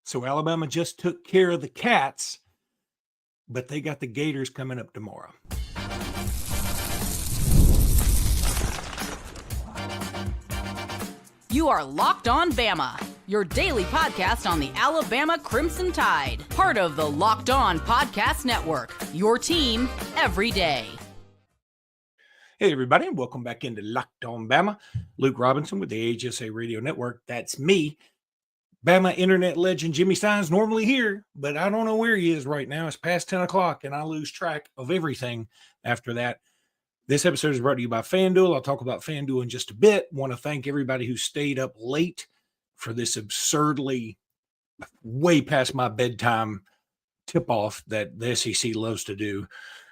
So Alabama just took care of the Cats, but they got the Gators coming up tomorrow. You are Locked On Bama, your daily podcast on the Alabama Crimson Tide, part of the Locked On Podcast Network, your team every day. Hey, everybody, and welcome back into Locked On Bama. Luke Robinson with the HSA Radio Network. That's me. Bama internet legend Jimmy Stein's normally here, but I don't know where he is right now. It's past 10 o'clock, and I lose track of everything after that. This episode is brought to you by FanDuel. I'll talk about FanDuel in just a bit. Want to thank everybody who stayed up late for this absurdly way past my bedtime tip-off that the SEC loves to do.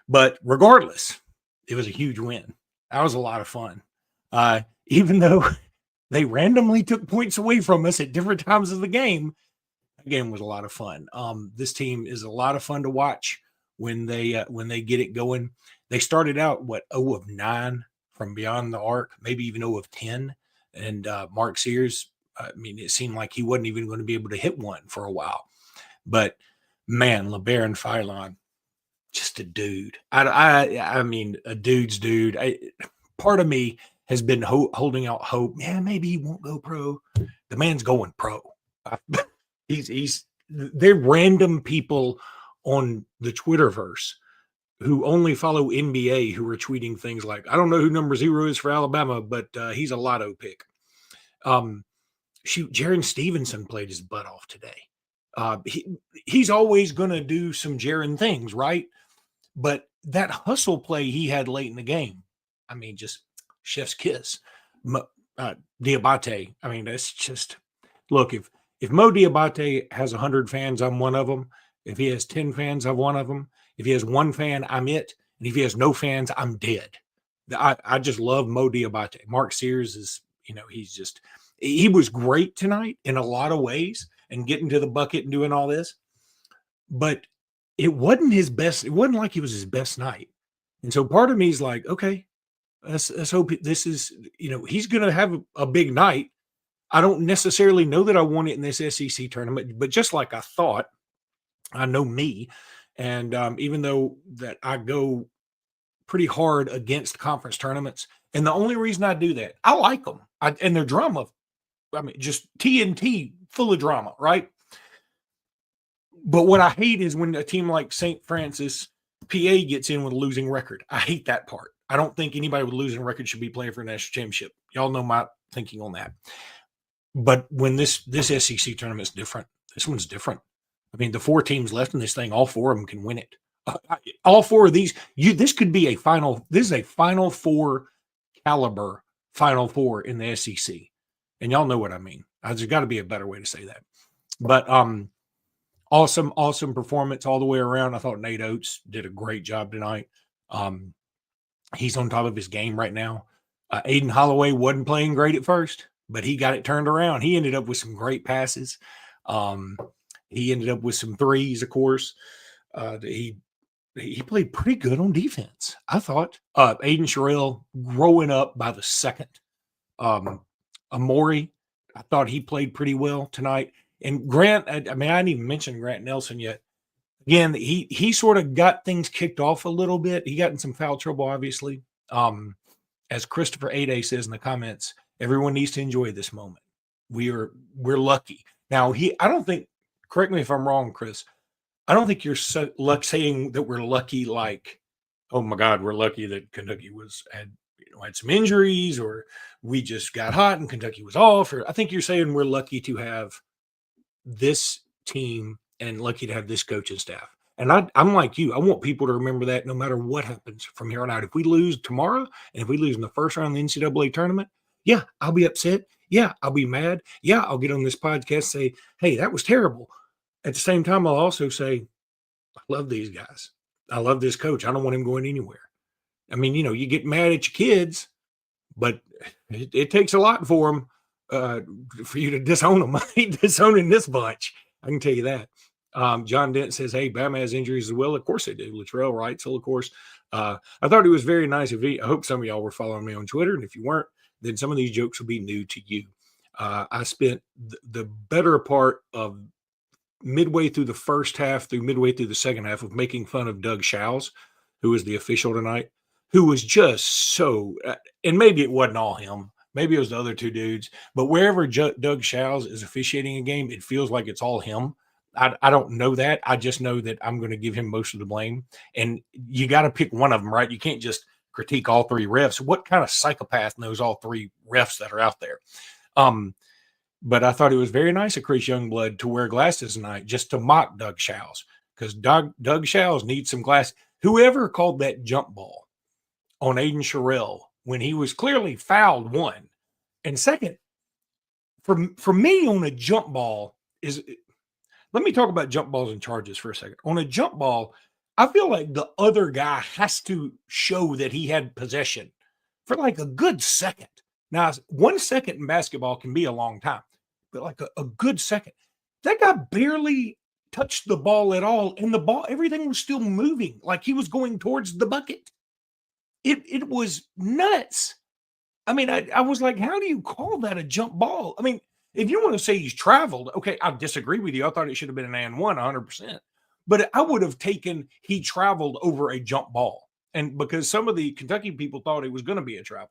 But regardless, it was a huge win. That was a lot of fun. Even though they randomly took points away from us at different times of the game was a lot of fun. This team is a lot of fun to watch when they get it going. They started out, 0 of 9 from beyond the arc, maybe even 0 of 10. And Mark Sears, it seemed like he wasn't even going to be able to hit one for a while. But, man, LeBaron Philon, just a dude. I mean, a dude's dude. Part of me has been holding out hope. Yeah, maybe he won't go pro. The man's going pro. They're random people on the Twitterverse who only follow NBA who are tweeting things like, I don't know who number 0 is for Alabama, but he's a lotto pick. Jaron Stevenson played his butt off today. He's always going to do some Jaron things, right? But that hustle play he had late in the game, just chef's kiss. Diabate, that's just, look, if Mo Diabate has 100 fans, I'm one of them. If he has 10 fans, I'm one of them. If he has one fan, I'm it. And if he has no fans, I'm dead. I just love Mo Diabate. Mark Sears is, he was great tonight in a lot of ways and getting to the bucket and doing all this. But it wasn't his best. It wasn't like it was his best night. And so part of me is like, okay, let's hope this is, he's going to have a big night. I don't necessarily know that I want it in this SEC tournament, but just like I thought, I know me. And even though that I go pretty hard against conference tournaments, and the only reason I do that, I like them. And they're drama. Just TNT full of drama, right? But what I hate is when a team like St. Francis, PA gets in with a losing record. I hate that part. I don't think anybody with a losing record should be playing for a national championship. Y'all know my thinking on that. But when this SEC tournament is different, this one's different. The 4 teams left in this thing, all 4 of them can win it. All 4 of these, this could be a final. This is a Final Four caliber Final Four in the SEC. And y'all know what I mean. There's got to be a better way to say that. But awesome performance all the way around. I thought Nate Oates did a great job tonight. He's on top of his game right now. Aiden Holloway wasn't playing great at first, but he got it turned around. He ended up with some great passes. He ended up with some threes, of course. He played pretty good on defense, I thought. Aiden Sherrill growing up by the second. Amori, I thought he played pretty well tonight. And Grant, I didn't even mention Grant Nelson yet. Again, he sort of got things kicked off a little bit. He got in some foul trouble, obviously. As Christopher Ade says in the comments, everyone needs to enjoy this moment. We're lucky. Now, I don't think, correct me if I'm wrong, Chris, I don't think you're saying that we're lucky like, oh my God, we're lucky that Kentucky had some injuries, or we just got hot and Kentucky was off. Or I think you're saying we're lucky to have this team and lucky to have this coaching staff. And I'm like you. I want people to remember that no matter what happens from here on out. If we lose tomorrow and if we lose in the first round of the NCAA tournament, yeah, I'll be upset. Yeah, I'll be mad. Yeah, I'll get on this podcast and say, hey, that was terrible. At the same time, I'll also say, I love these guys. I love this coach. I don't want him going anywhere. You get mad at your kids, but it takes a lot for them for you to disown them. I ain't disowning this bunch. I can tell you that. John Dent says, hey, Bama has injuries as well. Of course they do. Latrell Wrightsell, of course. I thought it was very nice of you. I hope some of y'all were following me on Twitter. And if you weren't, then some of these jokes will be new to you. I spent the better part of midway through the first half through midway through the second half of making fun of Doug Shows, who was the official tonight, who was just so, and maybe it wasn't all him. Maybe it was the other two dudes, but wherever Doug Shows is officiating a game, it feels like it's all him. I don't know that. I just know that I'm going to give him most of the blame. And you got to pick one of them, right? You can't just critique all three refs. What kind of psychopath knows all three refs that are out there? But I thought it was very nice of Chris Youngblood to wear glasses tonight just to mock Doug Shows, because Doug Shows needs some glasses. Whoever called that jump ball on Aiden Sherrill when he was clearly fouled, one. And second, for me on a jump ball is – let me talk about jump balls and charges for a second. On a jump ball, I feel like the other guy has to show that he had possession for like a good second. Now, 1 second in basketball can be a long time, but like a good second. That guy barely touched the ball at all, and the ball, everything was still moving like he was going towards the bucket. It was nuts. I mean, I was like, how do you call that a jump ball? I mean, if you want to say he's traveled, okay, I disagree with you. I thought it should have been an and one 100%. But I would have taken he traveled over a jump ball. And because some of the Kentucky people thought it was going to be a travel,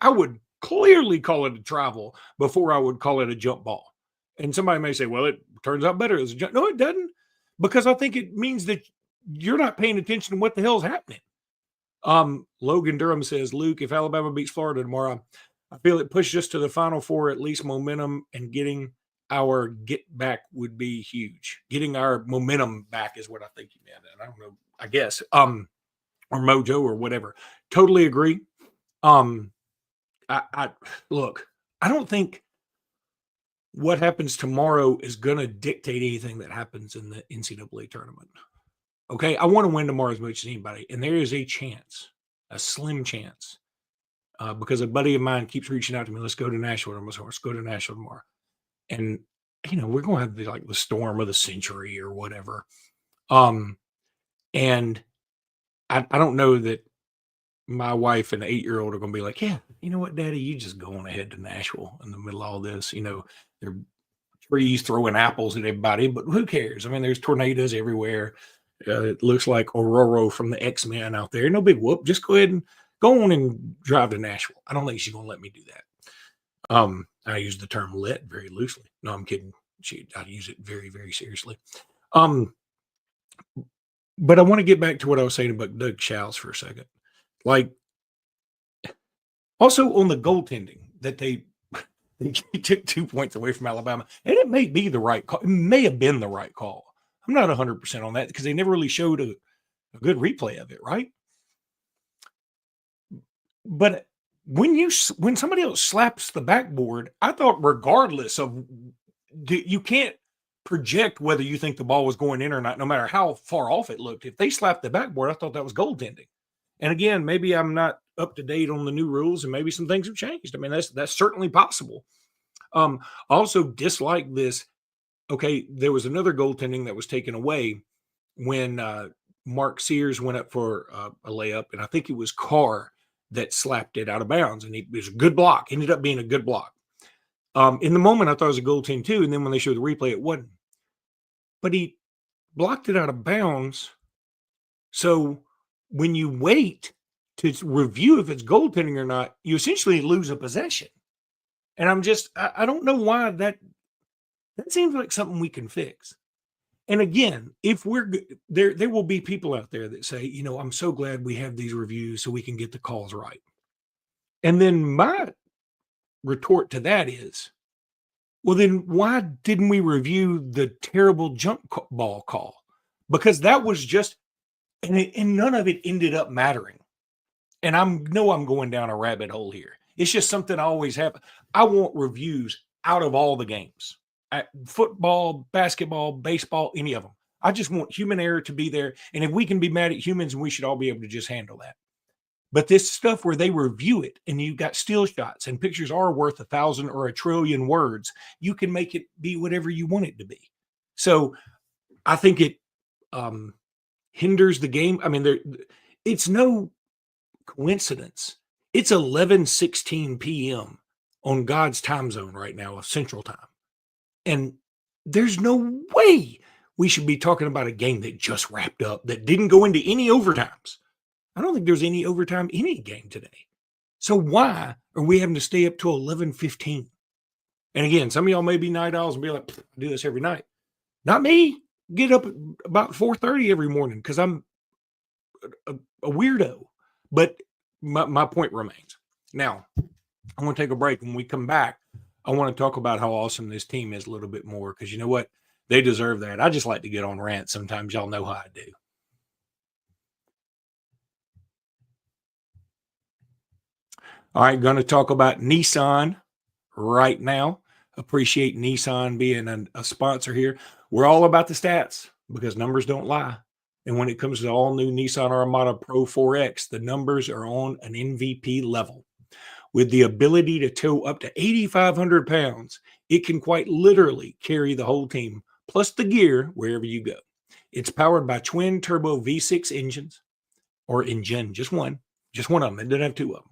I would clearly call it a travel before I would call it a jump ball. And somebody may say, well, it turns out better as a jump. No, it doesn't. Because I think it means that you're not paying attention to what the hell's happening. Logan Durham says, Luke, if Alabama beats Florida tomorrow, I feel it pushes us to the Final Four, at least momentum, and getting our get back would be huge. Getting our momentum back is what I think you meant. And I don't know, I guess, or mojo or whatever. Totally agree. I look, I don't think what happens tomorrow is going to dictate anything that happens in the NCAA tournament. Okay. I want to win tomorrow as much as anybody. And there is a chance, a slim chance. Because a buddy of mine keeps reaching out to me, let's go to Nashville tomorrow. Let's go to Nashville tomorrow. And, you know, we're going to have like the storm of the century or whatever. And I don't know that my wife and 8-year-old are going to be like, yeah, you know what, Daddy, you just go on ahead to Nashville in the middle of all this. You know, there are trees throwing apples at everybody, but who cares? I mean, there's tornadoes everywhere. It looks like Aurora from the X-Men out there. No big whoop. Just go ahead and go on and drive to Nashville. I don't think she's going to let me do that. I use the term let very loosely. No, I'm kidding. I use it very, very seriously. But I want to get back to what I was saying about Doug Shows for a second. Like, also on the goaltending that they took 2 points away from Alabama, and it may be the right call. It may have been the right call. I'm not 100% on that because they never really showed a good replay of it, right? But when somebody else slaps the backboard, I thought regardless of, you can't project whether you think the ball was going in or not, no matter how far off it looked. If they slapped the backboard, I thought that was goaltending. And again, maybe I'm not up to date on the new rules and maybe some things have changed. I mean, that's certainly possible. I also dislike this. Okay, there was another goaltending that was taken away when Mark Sears went up for a layup, and I think it was Carr that slapped it out of bounds, and it was a good block. Ended up being a good block. In the moment, I thought it was a goaltend too, and then when they showed the replay, it wasn't. But he blocked it out of bounds. So when you wait to review if it's goaltending or not, you essentially lose a possession. And I don't know why that seems like something we can fix. And again, if we're there will be people out there that say, you know, I'm so glad we have these reviews so we can get the calls right. And then my retort to that is, well, then why didn't we review the terrible jump ball call? Because that was just, and none of it ended up mattering. And I'm going down a rabbit hole here. It's just something I always have. I want reviews out of all the games. Football, basketball, baseball, any of them. I just want human error to be there. And if we can be mad at humans, we should all be able to just handle that. But this stuff where they review it and you've got still shots and pictures are worth 1,000 or 1,000,000,000,000 words, you can make it be whatever you want it to be. So I think it hinders the game. I mean, it's no coincidence. It's 11:16 p.m. on God's time zone right now of Central Time. And there's no way we should be talking about a game that just wrapped up, that didn't go into any overtimes. I don't think there's any overtime in any game today. So why are we having to stay up till 11:15? And again, some of y'all may be night owls and be like, I do this every night. Not me. Get up at about 4:30 every morning because I'm a weirdo. But my point remains. Now, I want to take a break. When we come back, I want to talk about how awesome this team is a little bit more because you know what? They deserve that. I just like to get on rants sometimes. Y'all know how I do. All right, going to talk about Nissan right now. Appreciate Nissan being a sponsor here. We're all about the stats because numbers don't lie. And when it comes to all-new Nissan Armada PRO-4X, the numbers are on an MVP level. With the ability to tow up to 8,500 pounds, it can quite literally carry the whole team, plus the gear, wherever you go. It's powered by twin-turbo V6 engines, or engine, just one of them. It doesn't have two of them.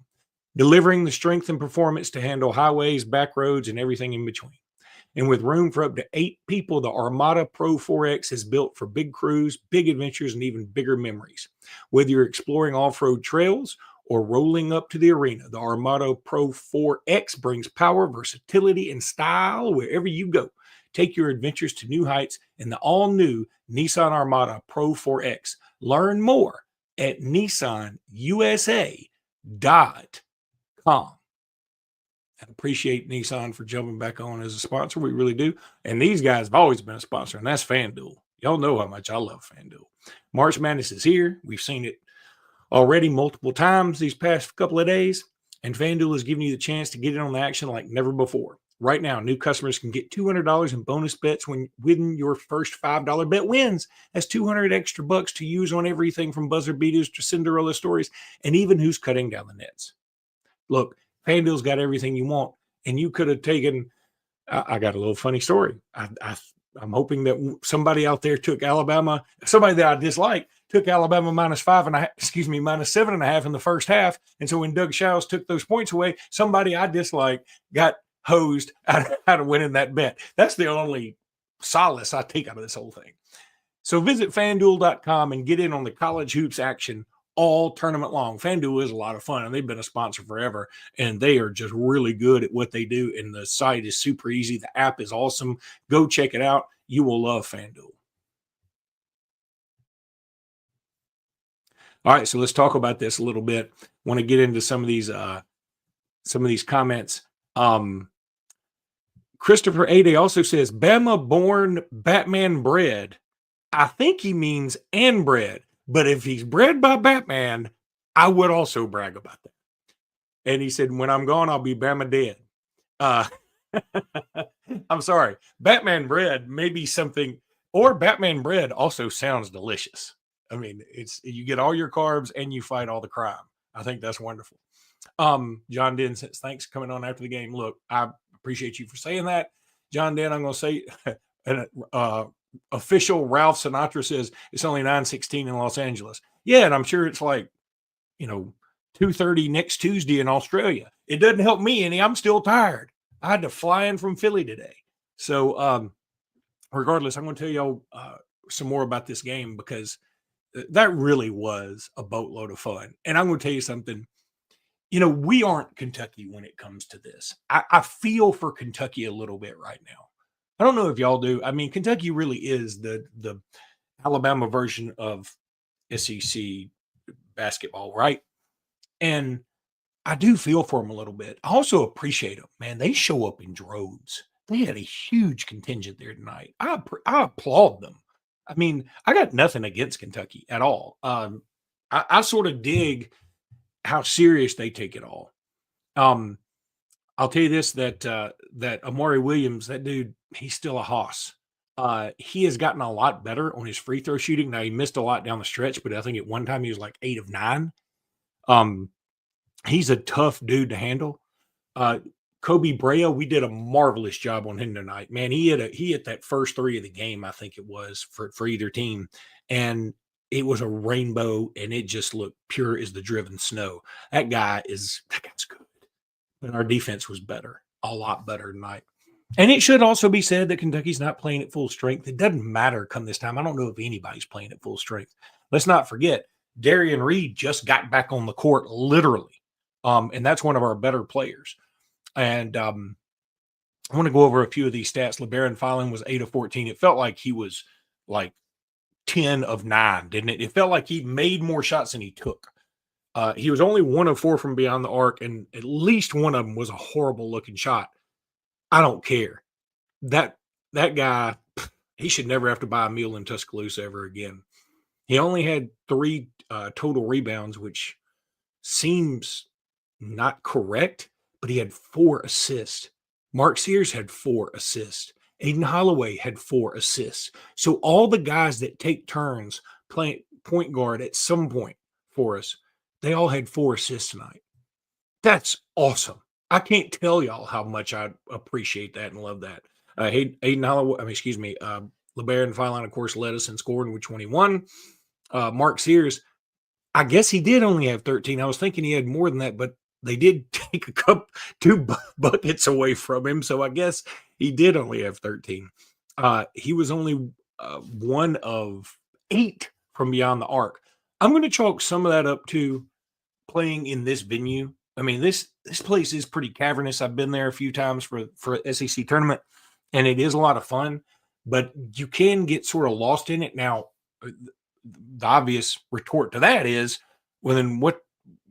Delivering the strength and performance to handle highways, back roads, and everything in between. And with room for up to 8 people, the Armada PRO-4X is built for big crews, big adventures, and even bigger memories. Whether you're exploring off-road trails or rolling up to the arena, the Armada PRO-4X brings power, versatility, and style wherever you go. Take your adventures to new heights in the all-new Nissan Armada PRO-4X. Learn more at nissanusa.com. I appreciate Nissan for jumping back on as a sponsor. We really do. And these guys have always been a sponsor, and that's FanDuel. Y'all know how much I love FanDuel. March Madness is here. We've seen it already multiple times these past couple of days, and FanDuel is giving you the chance to get in on the action like never before. Right now, new customers can get $200 in bonus bets when your first $5 bet wins. That's 200 extra bucks to use on everything from buzzer beaters to Cinderella stories and even who's cutting down the nets. Look, FanDuel's got everything you want, and you could have taken. I got a little funny story. I'm hoping that somebody out there took Alabama. Somebody that I dislike took Alabama -7.5 in the first half, and so when Doug Shows took those points away, somebody I dislike got hosed out of winning that bet. That's the only solace I take out of this whole thing. So visit FanDuel.com and get in on the college hoops action all tournament long. FanDuel is a lot of fun, and they've been a sponsor forever, and they are just really good at what they do, and the site is super easy. The app is awesome. Go check it out. You will love FanDuel. All right, so let's talk about this a little bit. Want to get into some of these comments. Christopher Ade also says, Bama-born, Batman-bred. I think he means and bred. But if he's bred by Batman, I would also brag about that. And he said, when I'm gone, I'll be Bama dead. I'm sorry. Batman bread may be something, or Batman bread also sounds delicious. I mean, you get all your carbs and you fight all the crime. I think that's wonderful. John Den says, thanks for coming on after the game. Look, I appreciate you for saying that. John Den, I'm going to say, official Ralph Sinatra says it's only 9:16 in Los Angeles. Yeah, and I'm sure it's like, 2:30 next Tuesday in Australia. It doesn't help me any. I'm still tired. I had to fly in from Philly today. So regardless, I'm going to tell y'all some more about this game because that really was a boatload of fun. And I'm going to tell you something. We aren't Kentucky when it comes to this. I feel for Kentucky a little bit right now. I don't know if y'all do. I mean, Kentucky really is the Alabama version of SEC basketball, right? And I do feel for them a little bit. I also appreciate them, man. They show up in droves. They had a huge contingent there tonight. I applaud them. I mean, I got nothing against Kentucky at all. I sort of dig how serious they take it all. I'll tell you this, that Amari Williams, that dude, he's still a hoss. He has gotten a lot better on his free throw shooting. Now, he missed a lot down the stretch, but I think at one time he was like 8 of 9. He's a tough dude to handle. Kobe Brea, we did a marvelous job on him tonight. Man, he hit that first 3 of the game, I think it was, for either team. And it was a rainbow, and it just looked pure as the driven snow. That guy's good. But our defense was better, a lot better tonight. And it should also be said that Kentucky's not playing at full strength. It doesn't matter come this time. I don't know if anybody's playing at full strength. Let's not forget, Darian Reed just got back on the court, literally. And that's one of our better players. And I want to go over a few of these stats. LeBaron Filing was 8 of 14. It felt like he was like 10 of 9, didn't it? It felt like he made more shots than he took. He was only 1 of 4 from beyond the arc, and at least one of them was a horrible looking shot. I don't care. That guy, he should never have to buy a meal in Tuscaloosa ever again. He only had 3 total rebounds, which seems not correct, but he had 4 assists. Mark Sears had 4 assists. Aiden Holloway had 4 assists. So all the guys that take turns playing point guard at some point for us, they all had 4 assists tonight. That's awesome. I can't tell y'all how much I appreciate that and love that. Aiden Holloway, LeBaron Filine, of course, led us in scoring with 21. Mark Sears, I guess he did only have 13. I was thinking he had more than that, but they did take 2 buckets away from him. So I guess he did only have 13. He was only 1 of 8 from beyond the arc. I'm going to chalk some of that up to playing in this venue. I mean, this place is pretty cavernous. I've been there a few times for SEC tournament, and it is a lot of fun, but you can get sort of lost in it. Now, the obvious retort to that is, well, then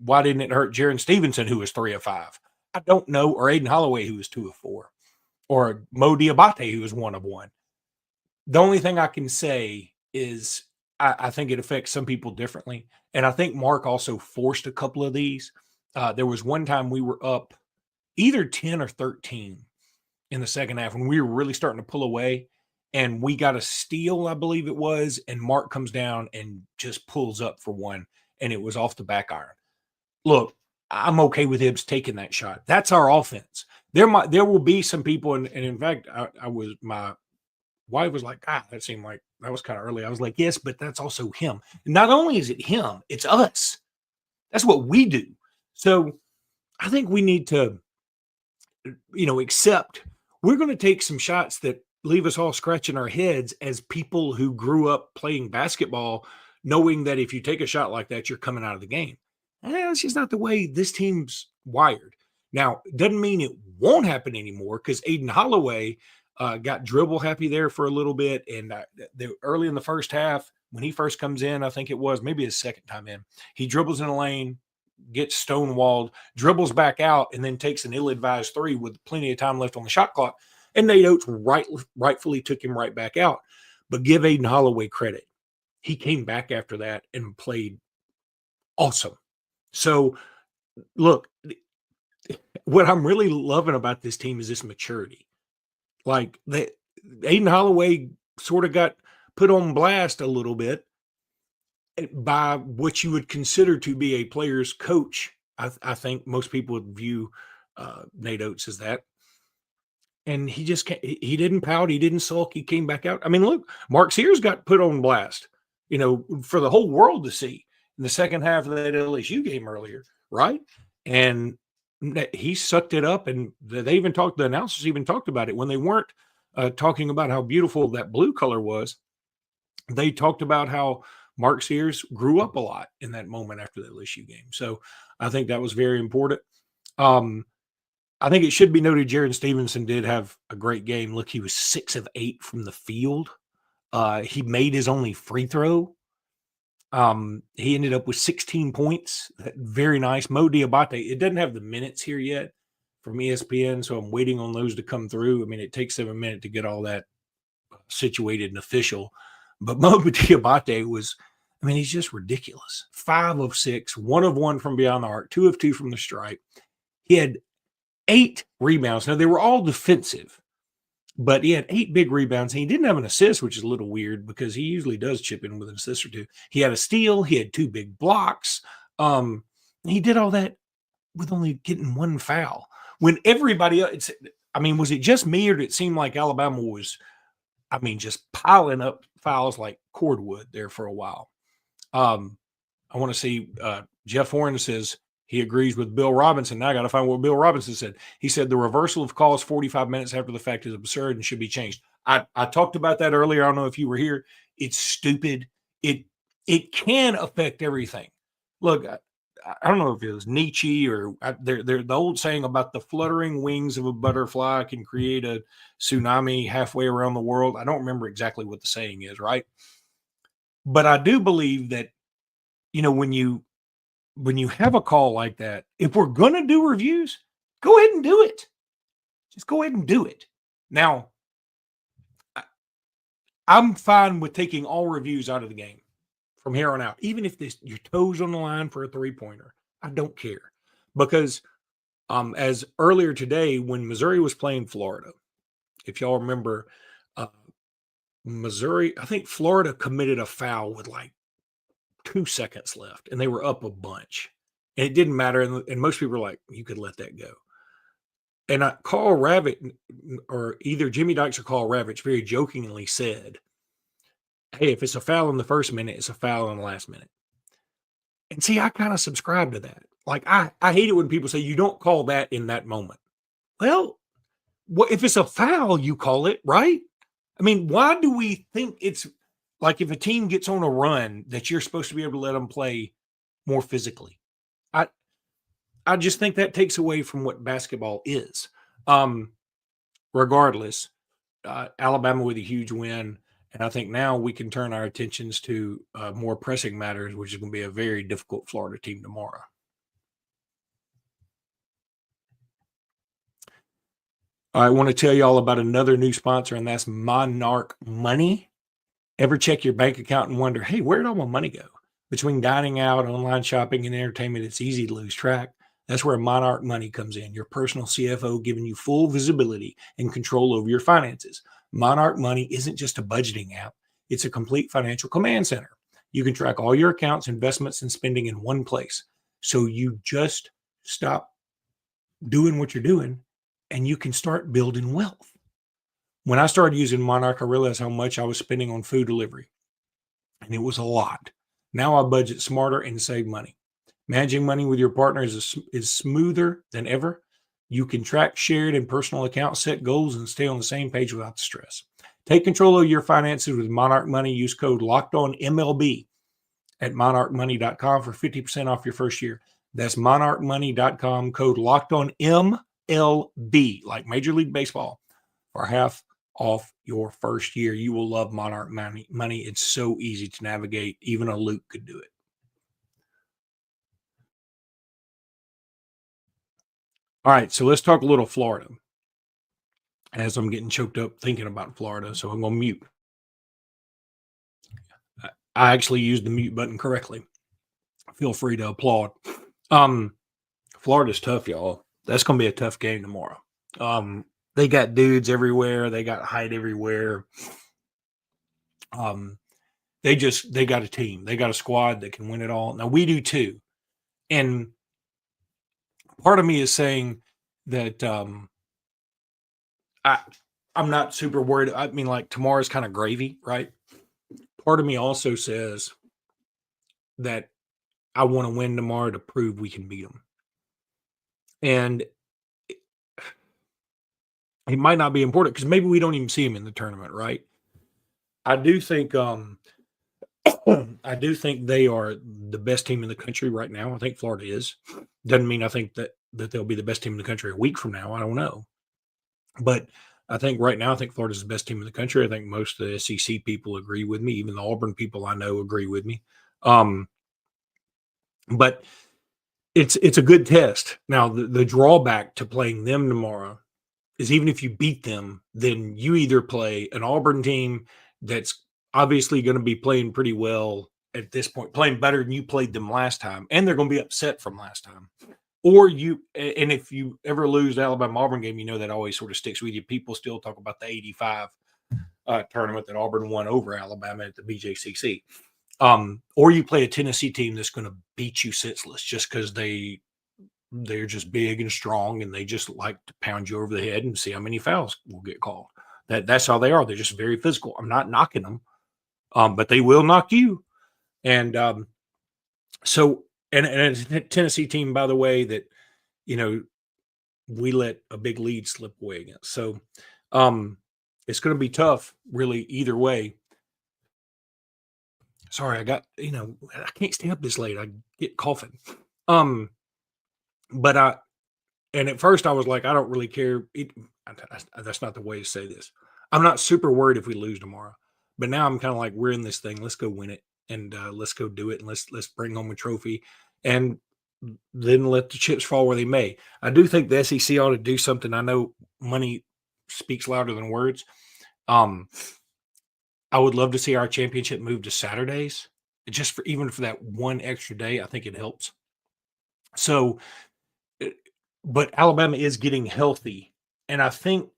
why didn't it hurt Jaron Stevenson, who was 3 of 5? I don't know. Or Aiden Holloway, who was 2 of 4. Or Mo Diabate, who was 1 of 1. The only thing I can say is I think it affects some people differently. And I think Mark also forced a couple of these. There was one time we were up either 10 or 13 in the second half when we were really starting to pull away, and we got a steal, I believe it was, and Mark comes down and just pulls up for one, and it was off the back iron. Look, I'm okay with Hibbs taking that shot. That's our offense. There will be some people, and in fact, my wife was like, that seemed like that was kind of early. I was like, yes, but that's also him. Not only is it him, it's us. That's what we do. So I think we need to, accept we're going to take some shots that leave us all scratching our heads as people who grew up playing basketball, knowing that if you take a shot like that, you're coming out of the game. That's just not the way this team's wired. Now, it doesn't mean it won't happen anymore, because Aiden Holloway got dribble happy there for a little bit. And early in the first half, when he first comes in, I think it was maybe his second time in, he dribbles in a lane, gets stonewalled, dribbles back out, and then takes an ill-advised 3 with plenty of time left on the shot clock. And Nate Oates rightfully took him right back out. But give Aiden Holloway credit. He came back after that and played awesome. So, look, what I'm really loving about this team is this maturity. Like, Aiden Holloway sort of got put on blast a little bit by what you would consider to be a player's coach. I think most people would view Nate Oates as that. And he didn't pout. He didn't sulk. He came back out. I mean, look, Mark Sears got put on blast, for the whole world to see in the second half of that LSU game earlier, right? And he sucked it up. And the announcers even talked about it when they weren't talking about how beautiful that blue color was. They talked about how Mark Sears grew up a lot in that moment after the LSU game. So I think that was very important. I think it should be noted Jaron Stevenson did have a great game. Look, he was 6 of 8 from the field. He made his only free throw. He ended up with 16 points. Very nice. Mo Diabate, it doesn't have the minutes here yet from ESPN, so I'm waiting on those to come through. I mean, it takes them a minute to get all that situated and official. But Mo Diabate he's just ridiculous. 5 of 6, 1 of 1 from beyond the arc, 2 of 2 from the stripe. He had 8 rebounds. Now, they were all defensive, but he had 8 big rebounds. And he didn't have an assist, which is a little weird because he usually does chip in with an assist or 2. He had a steal. He had 2 big blocks. He did all that with only getting 1 foul. When everybody else, was it just me, or did it seem like Alabama was, just piling up fouls like cordwood there for a while? I want to see Jeff Horn says he agrees with Bill Robinson. Now I got to find what Bill Robinson said. He said the reversal of calls 45 minutes after the fact is absurd and should be changed. I talked about that earlier. I don't know if you were here. It's stupid. It can affect everything. Look, I don't know if it was Nietzsche or the old saying about the fluttering wings of a butterfly can create a tsunami halfway around the world. I don't remember exactly what the saying is, right? But I do believe that, when you have a call like that, if we're going to do reviews, go ahead and do it. Just go ahead and do it. Now, I'm fine with taking all reviews out of the game from here on out. Even if your toes on the line for a 3-pointer, I don't care. Because as earlier today, when Missouri was playing Florida, if y'all remember, Missouri, I think Florida committed a foul with like 2 seconds left, and they were up a bunch. And it didn't matter. And most people were like, you could let that go. And Carl Ravitch, or either Jimmy Dykes or Carl Ravitch, very jokingly said, hey, if it's a foul in the first minute, it's a foul in the last minute. And see, I kind of subscribe to that. Like, I hate it when people say you don't call that in that moment. Well, if it's a foul, you call it, right? I mean, why do we think it's like if a team gets on a run that you're supposed to be able to let them play more physically? I just think that takes away from what basketball is. Regardless, Alabama with a huge win. And I think now we can turn our attentions to more pressing matters, which is going to be a very difficult Florida team tomorrow. I want to tell you all about another new sponsor, and that's Monarch Money. Ever check your bank account and wonder, hey, where did all my money go? Between dining out, online shopping, and entertainment, it's easy to lose track. That's where Monarch Money comes in, your personal CFO giving you full visibility and control over your finances. Monarch Money isn't just a budgeting app. It's a complete financial command center. You can track all your accounts, investments, and spending in one place. So you just stop doing what you're doing and you can start building wealth. When I started using Monarch, I realized how much I was spending on food delivery. And it was a lot. Now I budget smarter and save money. Managing money with your partner is smoother than ever. You can track shared and personal accounts, set goals, and stay on the same page without the stress. Take control of your finances with Monarch Money. Use code LOCKEDONMLB at monarchmoney.com for 50% off your first year. That's monarchmoney.com, code LOCKEDONMLB, like Major League Baseball, for half off your first year. You will love Monarch Money. It's so easy to navigate. Even a Luke could do it. All right, so let's talk a little Florida. As I'm getting choked up thinking about Florida, so I'm going to mute. I actually used the mute button correctly. Feel free to applaud. Florida's tough, y'all. That's going to be a tough game tomorrow. They got dudes everywhere. They got height everywhere. They got a team. They got a squad that can win it all. Now, we do too. And part of me is saying that I'm not super worried. I mean, like, tomorrow's kind of gravy, right? Part of me also says that I want to win tomorrow to prove we can beat them. And it might not be important because maybe we don't even see them in the tournament, right? I do think they are the best team in the country right now. I think Florida is. Doesn't mean I think that they'll be the best team in the country a week from now. I don't know. But I think right now, I think Florida's the best team in the country. I think most of the SEC people agree with me. Even the Auburn people I know agree with me. But it's a good test. Now, the drawback to playing them tomorrow is even if you beat them, then you either play an Auburn team that's obviously going to be playing pretty well at this point, playing better than you played them last time, and they're going to be upset from last time. Or if you ever lose the Alabama-Auburn game, you know that always sort of sticks with you. People still talk about the 85 tournament that Auburn won over Alabama at the BJCC. Or you play a Tennessee team that's going to beat you senseless just because they're just big and strong and they just like to pound you over the head and see how many fouls will get called. That's how they are. They're just very physical. I'm not knocking them, but they will knock you. And so and it's a Tennessee team, by the way, that, you know, we let a big lead slip away against. So it's going to be tough, really, either way. Sorry, I got, I can't stay up this late. I get coughing. But and at first I was like, I don't really care. That's not the way to say this. I'm not super worried if we lose tomorrow, but now I'm kind of like, we're in this thing. Let's go win it, and let's go do it, and let's bring home a trophy, and then let the chips fall where they may. I do think the SEC ought to do something. I know money speaks louder than words. I would love to see our championship move to Saturdays, just even for that one extra day. I think it helps. So, but Alabama is getting healthy, and I think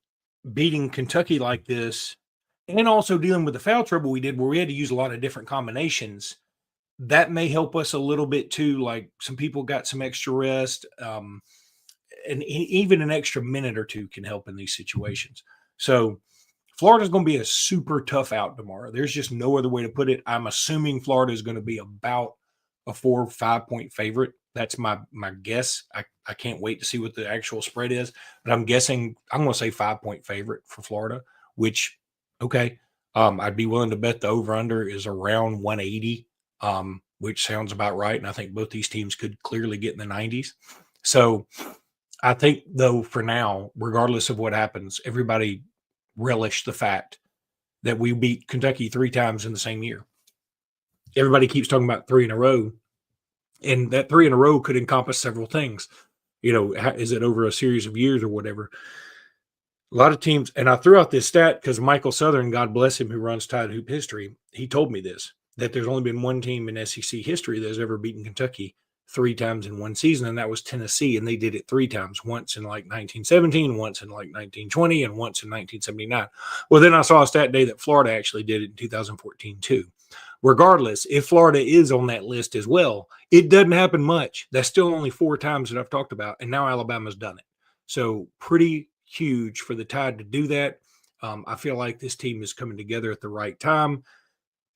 beating Kentucky like this, and also dealing with the foul trouble we did, where we had to use a lot of different combinations, that may help us a little bit too. Like, some people got some extra rest, and even an extra minute or two can help in these situations. So Florida's going to be a super tough out tomorrow. There's just no other way to put it. I'm assuming Florida is going to be about a 4 or 5 point favorite. That's my guess. I can't wait to see what the actual spread is, but I'm guessing I'm going to say 5 point favorite for Florida, which, okay. I'd be willing to bet the over under is around 180, which sounds about right. And I think both these teams could clearly get in the 90s. So I think, though, for now, regardless of what happens, everybody relish the fact that we beat Kentucky 3 times in the same year. Everybody keeps talking about 3 in a row, and that 3 in a row could encompass several things. Is it over a series of years or whatever? A lot of teams, and I threw out this stat because Michael Southern, God bless him, who runs Tide Hoop History, he told me this, that there's only been one team in SEC history that has ever beaten Kentucky 3 times in one season, and that was Tennessee, and they did it 3 times, once in like 1917, once in like 1920, and once in 1979. Well, then I saw a stat day that Florida actually did it in 2014 too. Regardless, if Florida is on that list as well, it doesn't happen much. That's still only 4 times that I've talked about, and now Alabama's done it. So pretty huge for the Tide to do that. I feel like this team is coming together at the right time,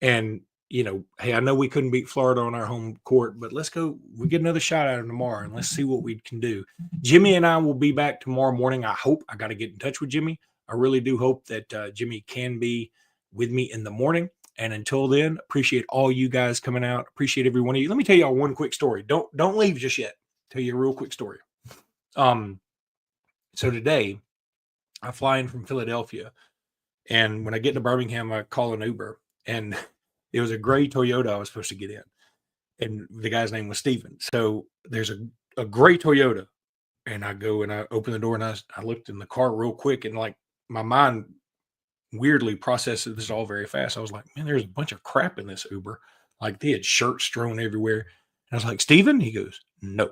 and hey, I know we couldn't beat Florida on our home court, but let's go. We get another shot at them tomorrow, and let's see what we can do. Jimmy and I will be back tomorrow morning. I hope. I got to get in touch with Jimmy. I really do hope that Jimmy can be with me in the morning. And until then, appreciate all you guys coming out. Appreciate every one of you. Let me tell y'all one quick story. Don't leave just yet. Tell you a real quick story. So today, I fly in from Philadelphia, and when I get to Birmingham, I call an Uber, and it was a gray Toyota I was supposed to get in, and the guy's name was Steven. So there's a gray Toyota, and I go and I open the door, and I looked in the car real quick, and like my mind weirdly processes this all very fast. I was like, man, there's a bunch of crap in this Uber. Like, they had shirts strewn everywhere. And I was like, Steven? He goes, no.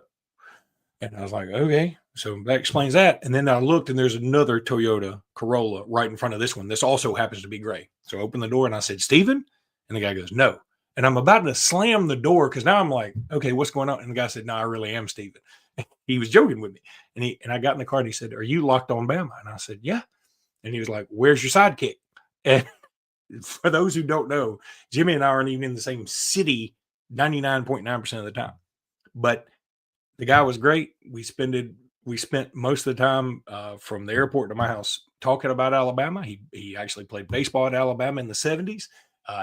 And I was like, okay. So that explains that. And then I looked, and there's another Toyota Corolla right in front of this one. This also happens to be gray. So I opened the door, and I said, Steven? And the guy goes, no. And I'm about to slam the door because now I'm like, okay, what's going on? And the guy said, no, I really am Steven. He was joking with me. And I got in the car, and he said, are you locked on Bama? And I said, yeah. And he was like, where's your sidekick? And for those who don't know, Jimmy and I aren't even in the same city 99.9% of the time. But the guy was great. We spent most of the time from the airport to my house talking about Alabama. He actually played baseball at Alabama in the 70s.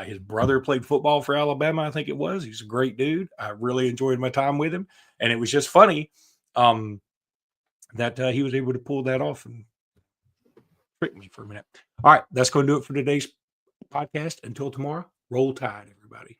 His brother played football for Alabama, I think it was. He's a great dude. I really enjoyed my time with him. And it was just funny that he was able to pull that off and trick me for a minute. All right, that's going to do it for today's podcast. Until tomorrow, roll Tide, everybody.